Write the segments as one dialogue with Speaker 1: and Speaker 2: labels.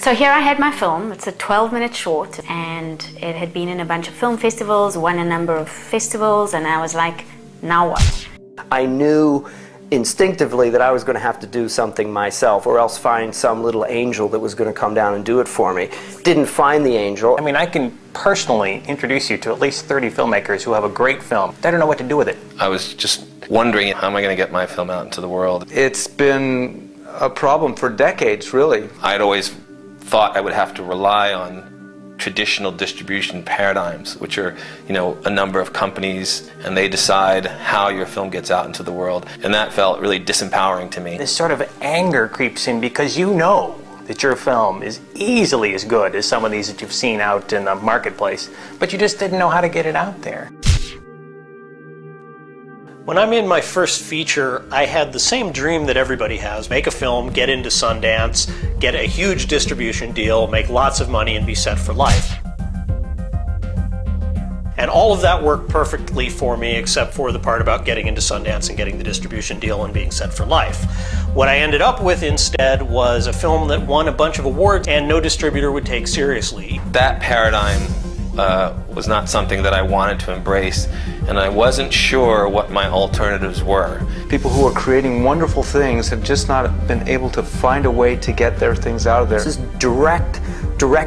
Speaker 1: So here I had my film. It's a 12-minute short, and it had been in a bunch of film festivals, won a number of festivals, and I was like, now what?
Speaker 2: I knew instinctively that I was going to have to do something myself, or else find some little angel that was going to come down and do it for me. Didn't find the angel.
Speaker 3: I mean, I can personally introduce you to at least 30 filmmakers who have a great film. They don't know what to do with it.
Speaker 4: I was just wondering, how am I going to get my film out into the world?
Speaker 5: It's been a problem for decades, really.
Speaker 4: I'd always thought I would have to rely on traditional distribution paradigms, which are, a number of companies, and they decide how your film gets out into the world. And that felt really disempowering to me.
Speaker 3: This sort of anger creeps in because you know that your film is easily as good as some of these that you've seen out in the marketplace, but you just didn't know how to get it out there.
Speaker 6: When I made my first feature, I had the same dream that everybody has. Make a film, get into Sundance, get a huge distribution deal, make lots of money, and be set for life. And all of that worked perfectly for me, except for the part about getting into Sundance and getting the distribution deal and being set for life. What I ended up with instead was a film that won a bunch of awards and no distributor would take seriously.
Speaker 4: That paradigm was not something that I wanted to embrace, and I wasn't sure what my alternatives were.
Speaker 5: People who are creating wonderful things have just not been able to find a way to get their things out of there.
Speaker 2: This is direct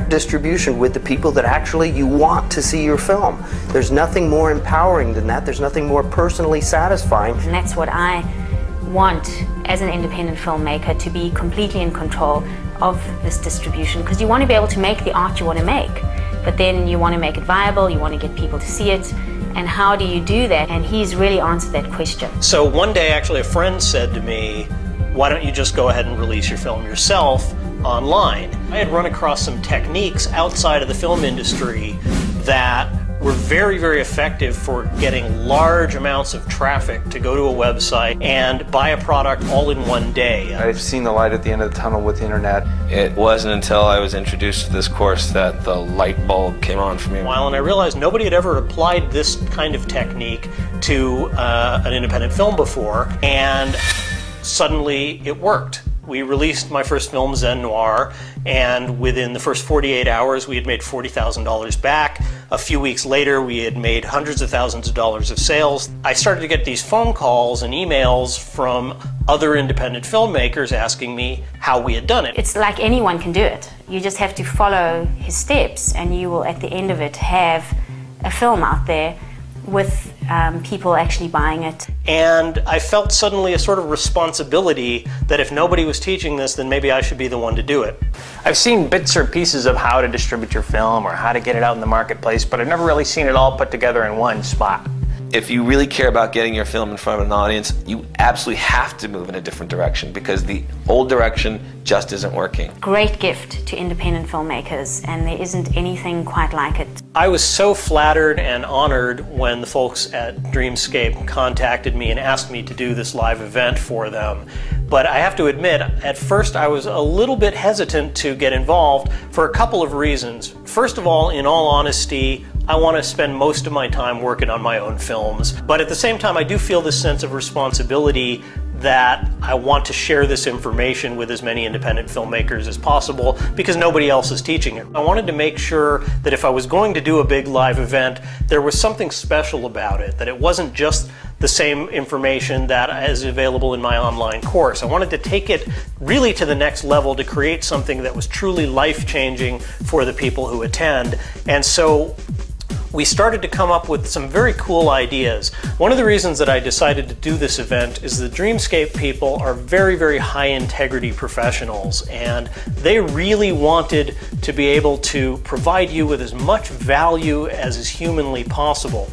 Speaker 2: distribution with the people that actually you want to see your film. There's nothing more empowering than that. There's nothing more personally satisfying.
Speaker 1: And that's what I want as an independent filmmaker, to be completely in control of this distribution, because you want to be able to make the art you want to make, but then you want to make it viable, you want to get people to see it, and how do you do that? And he's really answered that question.
Speaker 6: So one day, actually, a friend said to me, why don't you just go ahead and release your film yourself online? I had run across some techniques outside of the film industry that were very, very effective for getting large amounts of traffic to go to a website and buy a product all in one day.
Speaker 5: I've seen the light at the end of the tunnel with the internet.
Speaker 4: It wasn't until I was introduced to this course that the light bulb came on for me.
Speaker 6: And I realized nobody had ever applied this kind of technique to an independent film before, and suddenly it worked. We released my first film, Zen Noir, and within the first 48 hours we had made $40,000 back. A few weeks later we had made hundreds of thousands of dollars of sales. I started to get these phone calls and emails from other independent filmmakers asking me how we had done it.
Speaker 1: It's like anyone can do it. You just have to follow his steps, and you will at the end of it have a film out there with people actually buying it.
Speaker 6: And I felt suddenly a sort of responsibility that if nobody was teaching this, then maybe I should be the one to do it.
Speaker 3: I've seen bits or pieces of how to distribute your film or how to get it out in the marketplace, but I've never really seen it all put together in one spot.
Speaker 4: If you really care about getting your film in front of an audience, you absolutely have to move in a different direction, because the old direction just isn't working.
Speaker 1: Great gift to independent filmmakers, and there isn't anything quite like it.
Speaker 6: I was so flattered and honored when the folks at Dreamscape contacted me and asked me to do this live event for them. But I have to admit, at first I was a little bit hesitant to get involved for a couple of reasons. First of all, in all honesty, I want to spend most of my time working on my own films. But at the same time, I do feel this sense of responsibility that I want to share this information with as many independent filmmakers as possible, because nobody else is teaching it. I wanted to make sure that if I was going to do a big live event, there was something special about it, that it wasn't just the same information that is available in my online course. I wanted to take it really to the next level, to create something that was truly life-changing for the people who attend. And so we started to come up with some very cool ideas. One of the reasons that I decided to do this event is the Dreamscape people are very, very high integrity professionals, and they really wanted to be able to provide you with as much value as is humanly possible.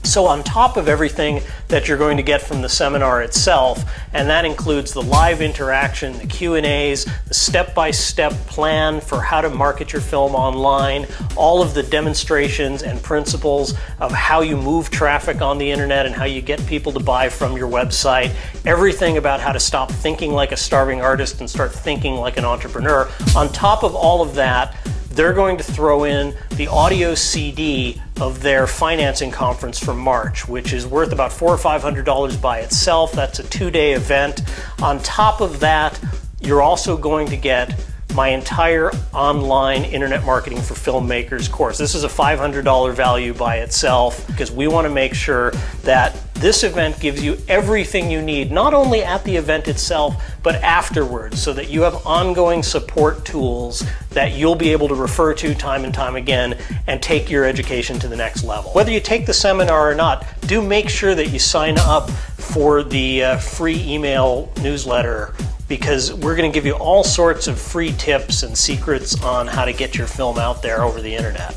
Speaker 6: So on top of everything that you're going to get from the seminar itself, and that includes the live interaction, the Q&As, the step-by-step plan for how to market your film online, all of the demonstrations and principles of how you move traffic on the internet and how you get people to buy from your website, everything about how to stop thinking like a starving artist and start thinking like an entrepreneur. On top of all of that, they're going to throw in the audio CD of their financing conference from March, which is worth about $400 or $500 by itself. That's a 2-day event. On top of that, you're also going to get my entire online internet marketing for filmmakers course. This is a $500 value by itself because we want to make sure that this event gives you everything you need, not only at the event itself, but afterwards, so that you have ongoing support tools that you'll be able to refer to time and time again and take your education to the next level. Whether you take the seminar or not, do make sure that you sign up for the free email newsletter, because we're going to give you all sorts of free tips and secrets on how to get your film out there over the internet.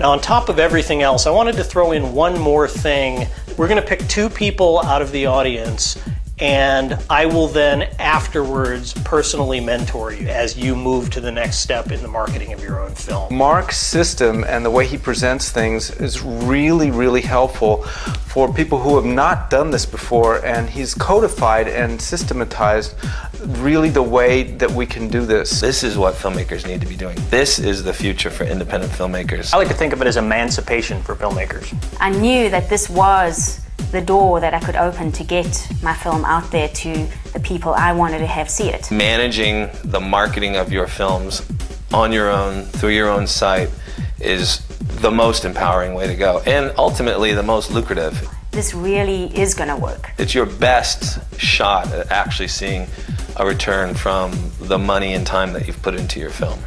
Speaker 6: Now, on top of everything else, I wanted to throw in one more thing. We're going to pick 2 people out of the audience, and I will then afterwards personally mentor you as you move to the next step in the marketing of your own film.
Speaker 5: Mark's system and the way he presents things is really, really helpful for people who have not done this before, and he's codified and systematized really the way that we can do this.
Speaker 4: This is what filmmakers need to be doing. This is the future for independent filmmakers.
Speaker 3: I like to think of it as emancipation for filmmakers.
Speaker 1: I knew that this was the door that I could open to get my film out there to the people I wanted to have see it.
Speaker 4: Managing the marketing of your films on your own, through your own site, is the most empowering way to go, and ultimately the most lucrative.
Speaker 1: This really is going to work.
Speaker 4: It's your best shot at actually seeing a return from the money and time that you've put into your film.